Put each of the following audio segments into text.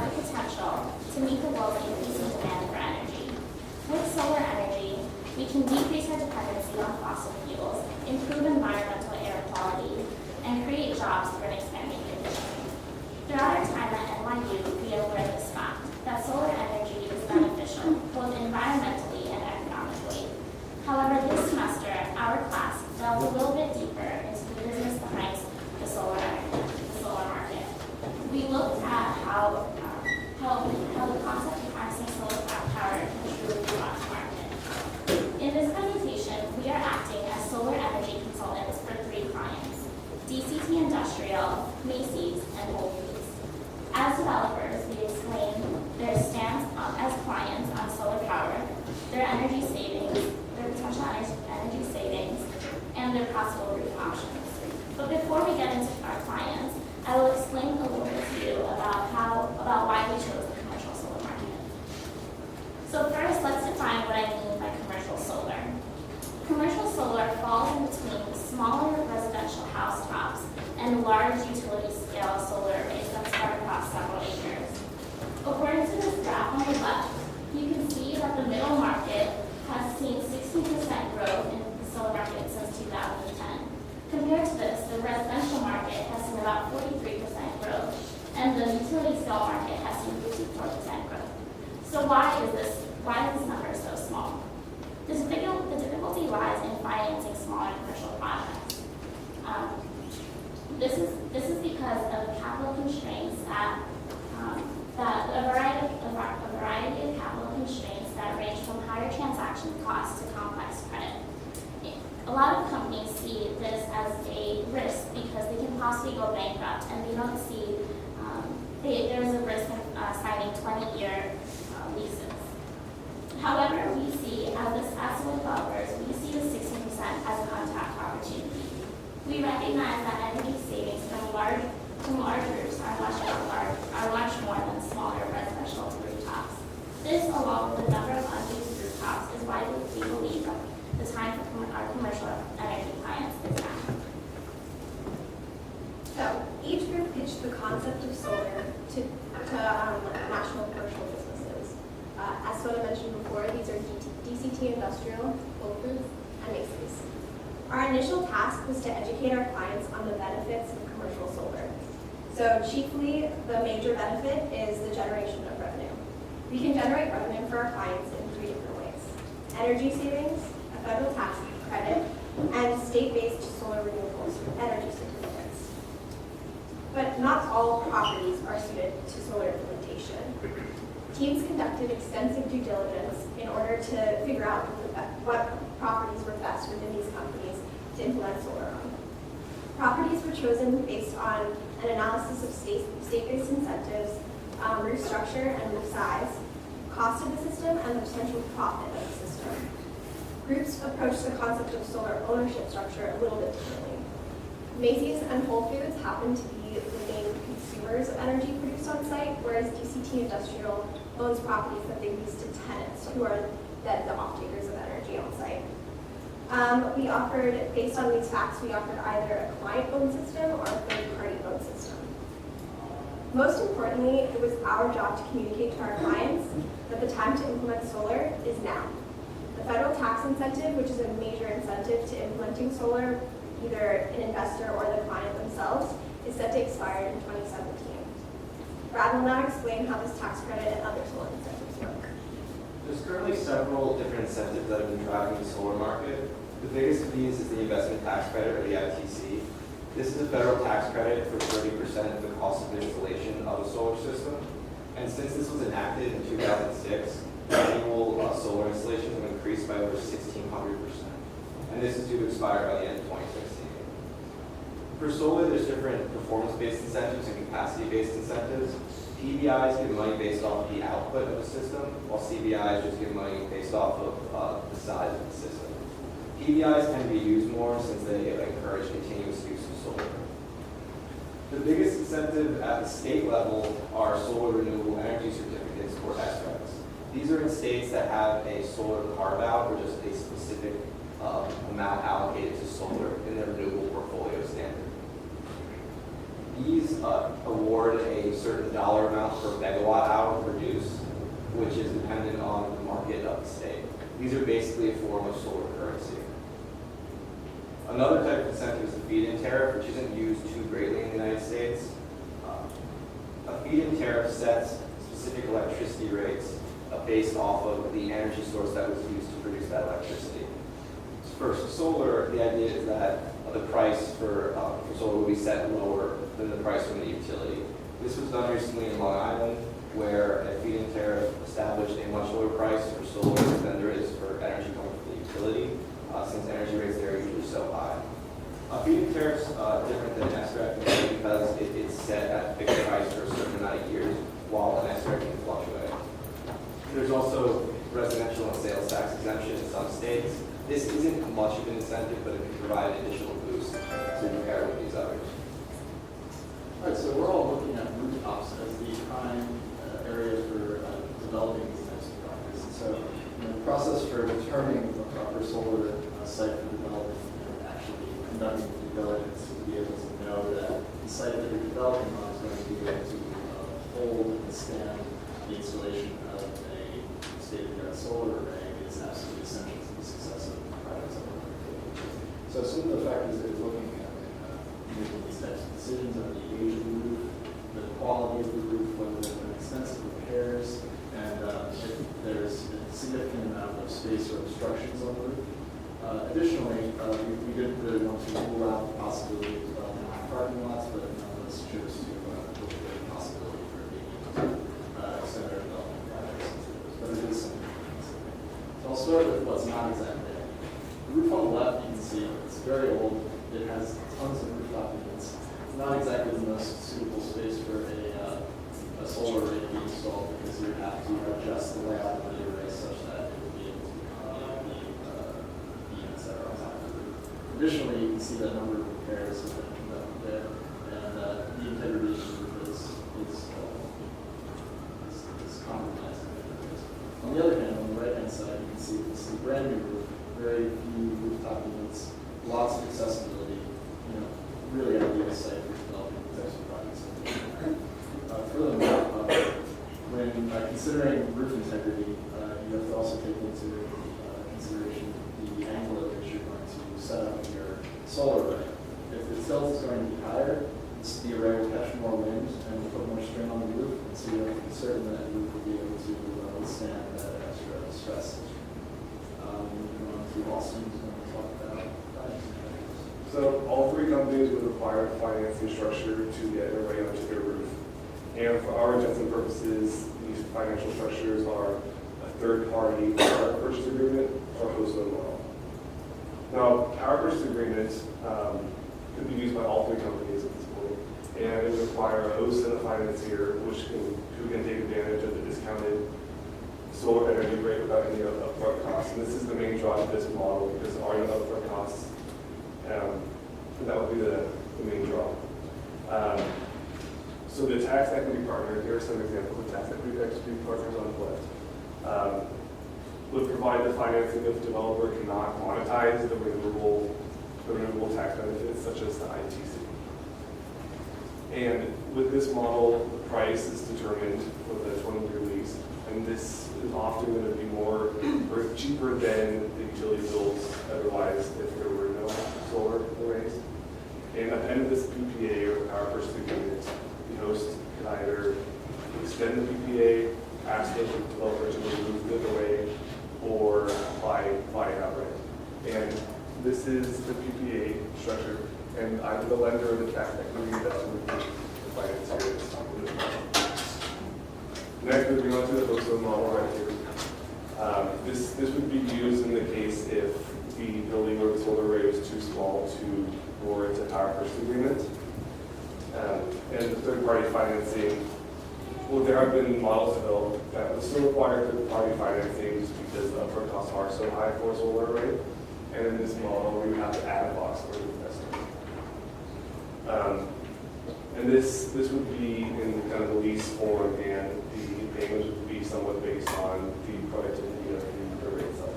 the potential to meet the world's increasing demand for energy. With solar energy, we can decrease our dependency on fossil fuels, improve environmental air quality, and create jobs through an expanding industry. Throughout our time at NYU, we have learned this fact, that solar energy is beneficial, both environmentally and economically. However, this semester, our class delved a little bit deeper into the business behind the solar market. We looked at how the concept of harnessing solar power can truly unlock the market. In this presentation, we are acting as solar energy consultants for 3 clients: DCT Industrial, Macy's, and Whole Foods. As developers, we explain their stance as clients on solar power, their energy savings, their potential energy savings, and their possible route options. But before we get into our clients, I will explain a little bit to you about why we chose the commercial solar market. So first, let's define what I mean by commercial solar. Commercial solar falls in between smaller residential housetops and large utility-scale solar arrays that spread across several acres. According to this graph on the left, you can see that the middle market has seen 16% growth in the solar market since 2010. Compared to this, the residential market has seen about 43% growth, and the utility-scale market has seen 54% growth. So why is this number so small? The difficulty lies in financing smaller commercial projects. This is because of capital constraints a variety of capital constraints that range from higher transaction costs to complex credit. A lot of companies see this as a risk because they can possibly go bankrupt, and they don't see there's a risk in signing 20-year leases. However, we see, as solar developers, we see the 16% as an untapped opportunity. We recognize that energy savings from largers are much more than smaller residential rooftops. This, along with the number of unused rooftops, is why we believe that the time for our commercial energy clients is now. So, each group pitched the concept of solar to national commercial businesses. As Soda mentioned before, these are DCT Industrial, Whole Foods, and Macy's. Our initial task was to educate our clients on the benefits of commercial solar. So chiefly, the major benefit is the generation of revenue. We can generate revenue for our clients in 3 different ways: energy savings, a federal tax credit, and state-based solar renewables energy certificates. But not all properties are suited to solar implementation. Teams conducted extensive due diligence in order to figure out what properties were best within these companies to implement solar on. Properties were chosen based on an analysis of state-based incentives, roof structure and roof size, cost of the system, and the potential profit of the system. Groups approached the concept of solar ownership structure a little bit differently. Macy's and Whole Foods happen to be the main consumers of energy produced on site, whereas DCT Industrial owns properties that they lease to tenants, who are then the off-takers of energy on site. Based on these facts, we offered either a client-owned system or a third-party owned system. Most importantly, it was our job to communicate to our clients that the time to implement solar is now. The federal tax incentive, which is a major incentive to implementing solar, either an investor or the client themselves, is set to expire in 2017. Brad will now explain how this tax credit and other solar incentives work. There's currently several different incentives that have been driving the solar market. The biggest of these is the investment tax credit, or the ITC. This is a federal tax credit for 30% of the cost of installation of a solar system. And since this was enacted in 2006, annual solar installations have increased by over 1,600%. And this is due to expire by the end of 2016. For solar, there's different performance-based incentives and capacity-based incentives. PBIs give money based off of the output of the system, while CBIs just give money based off of the size of the system. PBIs tend to be used more since they encourage continuous use of solar. The biggest incentive at the state level are solar renewable energy certificates, or SRECs. These are in states that have a solar carve-out, or just a specific amount allocated to solar in their renewable portfolio standard. These award a certain dollar amount per megawatt hour produced, which is dependent on the market of the state. These are basically a form of solar currency. Another type of incentive is a feed-in tariff, which isn't used too greatly in the United States. A feed-in tariff sets specific electricity rates based off of the energy source that was used to produce that electricity. For solar, the idea is that the price for solar will be set lower than the price from the utility. This was done recently in Long Island, where a feed-in tariff established a much lower price for solar than there is for energy coming from the utility, since energy rates there are usually so high. A feed-in tariff is different than an SREC because it's set at a fixed price for a certain amount of years, while an SREC can fluctuate. There's also residential and sales tax exemption in some states. This isn't much of an incentive, but it can provide an additional boost to compare with these others. All right, so we're all looking at rooftops as the prime area for developing these types of projects. And so the process for determining a proper solar site for development and actually conducting due diligence to be able to know that the site that you're developing on is going to be able to hold and stand the installation of a state-of-the-art solar array is absolutely essential to the success of projects that we're undertaking. So some of the factors that we're looking at making these types of decisions are the age of the roof, the quality of the roof, whether there have been extensive repairs, and if there's a significant amount of space or obstructions on the roof. Additionally, we didn't really want to rule out the possibility of development of parking lots, but nonetheless chose to look at the possibility for being able to extend our development projects into those. But it is something to consider. So I'll start with what's not exactly there. The roof on the left, you can see it's very old. It has tons of rooftop units. It's not exactly the most suitable space for a solar array to be installed because you have to adjust the layout of the array such that it will be able to accommodate the units that are on top of the roof. Additionally, you can see that a number of repairs have been conducted there, and the integrity of the roof is compromised. On the other hand, on the right-hand side, you can see this is a brand new roof, very few rooftop units, lots of accessibility, really ideal site for developing these types of projects. Furthermore, when considering roof integrity, you have to also take into consideration the angle at which you're going to set up your solar array. If the tilt is going to be higher, the array will catch more wind and will put more strain on the roof, and so you have to be certain that the roof will be able to withstand that extra stress. Moving on to Austin, who's going to talk about financing. So all three companies would require a financing structure to get an array onto their roof. And for our intents and purposes, these financial structures are a third-party power purchase agreement or wholesale model. Now, power purchase agreements could be used by all three companies at this point, and it would require a host and a financier who can take advantage of the discounted solar energy rate without any upfront costs. And this is the main draw of this model because there are no upfront costs. That would be the main draw. So the tax equity partner, here are some examples of tax equity partners on the left, would provide the financing if the developer cannot monetize the renewable tax benefits such as the ITC. And with this model, the price is determined for the 20-year lease, and this is often going to be more or cheaper than the utility bills otherwise if there were no solar arrays. And at the end of this PPA or power purchase agreement, the host can either extend the PPA, ask the developer to remove the array, or buy it outright. And this is the PPA structure, and either the lender or the tax equity that would be the financier. Next, moving on to the wholesale model right here. This would be used in the case if the building or the solar array is too small to warrant a power purchase agreement. And the third-party financing, well, there have been models developed that would still require third-party financing just because the upfront costs are so high for a solar array. And in this model, we would have to add a box for the investor. And this would be in kind of the lease form, and the payments would be somewhat based on the productivity of the array itself.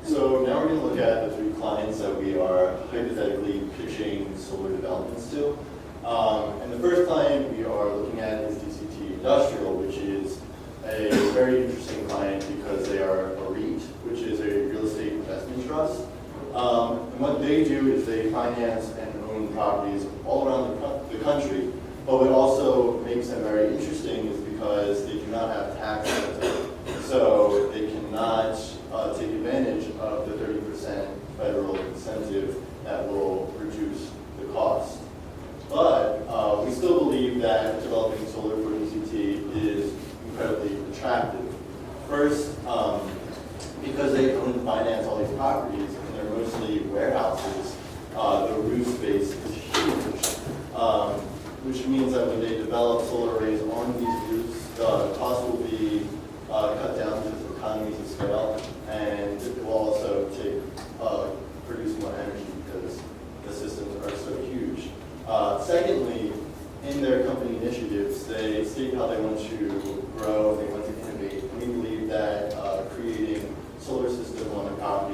So now we're going to look at the three clients that we are hypothetically pitching solar developments to. And the first client we are also makes them very interesting is because they do not have tax incentive. So they cannot take advantage of the 30% federal incentive that will reduce the cost. But we still believe that developing solar for DCT is incredibly attractive. First, because they own and finance all these properties, and they're mostly warehouses, the roof space is huge, which means that when they develop solar arrays on these roofs, the cost will be cut down to economies of scale, and it will also produce more energy because the systems are so huge. Secondly, in their company initiatives, they state how they want to grow, they want